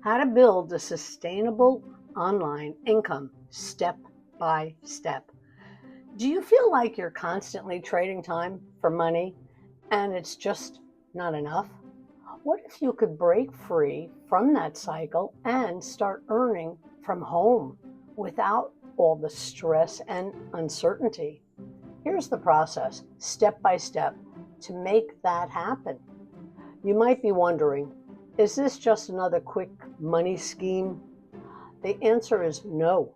How to build a sustainable online income step by step. Do you feel like you're constantly trading time for money and it's just not enough? What if you could break free from that cycle and start earning from home without all the stress and uncertainty? Here's the process, step by step, to make that happen. You might be wondering, is this just another quick money scheme? The answer is no.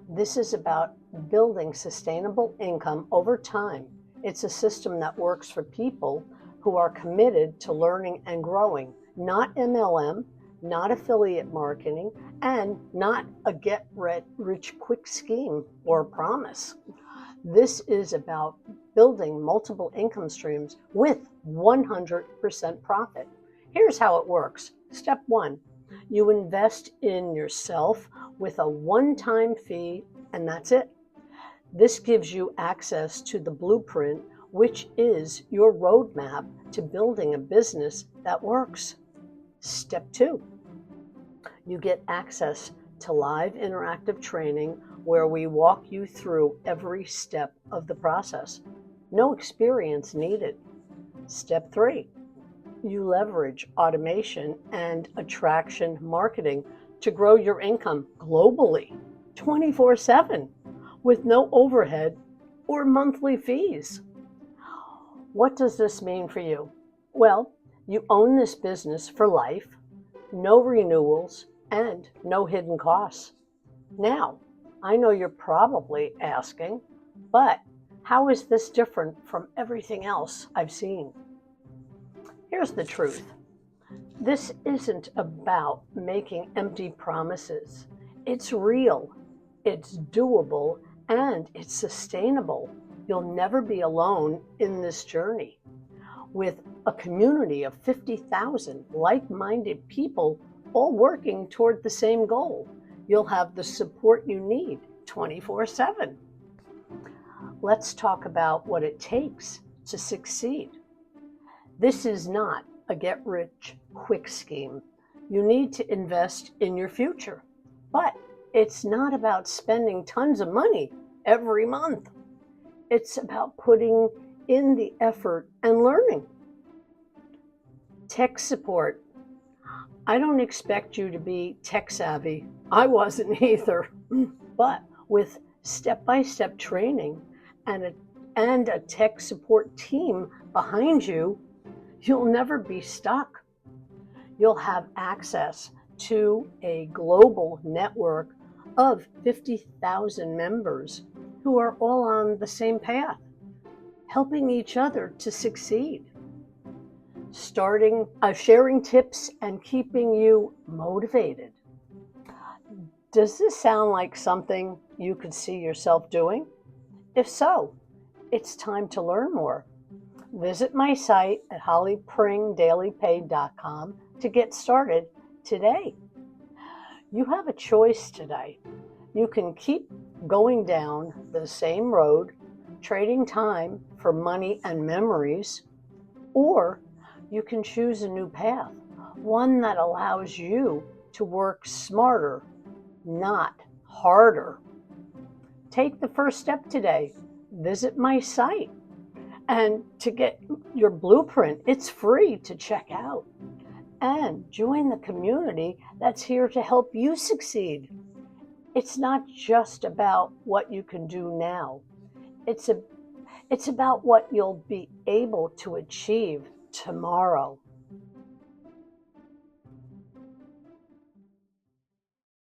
This is about building sustainable income over time. It's a system that works for people who are committed to learning and growing, not MLM, not affiliate marketing, and not a get-rich-quick scheme or promise. This is about building multiple income streams with 100% profit. Here's how it works. Step 1, you invest in yourself with a one-time fee, and that's it. This gives you access to the blueprint, which is your roadmap to building a business that works. Step 2, you get access to live interactive training where we walk you through every step of the process. No experience needed. Step 3, you leverage automation and attraction marketing to grow your income globally 24/7 with no overhead or monthly fees. What does this mean for you? Well, you own this business for life, no renewals, and no hidden costs. Now, I know you're probably asking, but how is this different from everything else I've seen? Here's the truth. This isn't about making empty promises. It's real, it's doable, and it's sustainable. You'll never be alone in this journey. With a community of 50,000 like-minded people all working toward the same goal, you'll have the support you need 24/7. Let's talk about what it takes to succeed. This is not a get-rich-quick scheme. You need to invest in your future, but it's not about spending tons of money every month. It's about putting in the effort and learning. Tech support. I don't expect you to be tech savvy. I wasn't either. But with step-by-step training and a tech support team behind you, you'll never be stuck. You'll have access to a global network of 50,000 members who are all on the same path, helping each other to succeed, sharing tips and keeping you motivated. Does this sound like something you could see yourself doing? If so, it's time to learn more. Visit my site at hollypringdailypay.com to get started today. You have a choice today. You can keep going down the same road, trading time for money and memories, or you can choose a new path, one that allows you to work smarter, not harder. Take the first step today. Visit my site. And to get your blueprint, it's free to check out. And join the community that's here to help you succeed. It's not just about what you can do now. It's about what you'll be able to achieve tomorrow.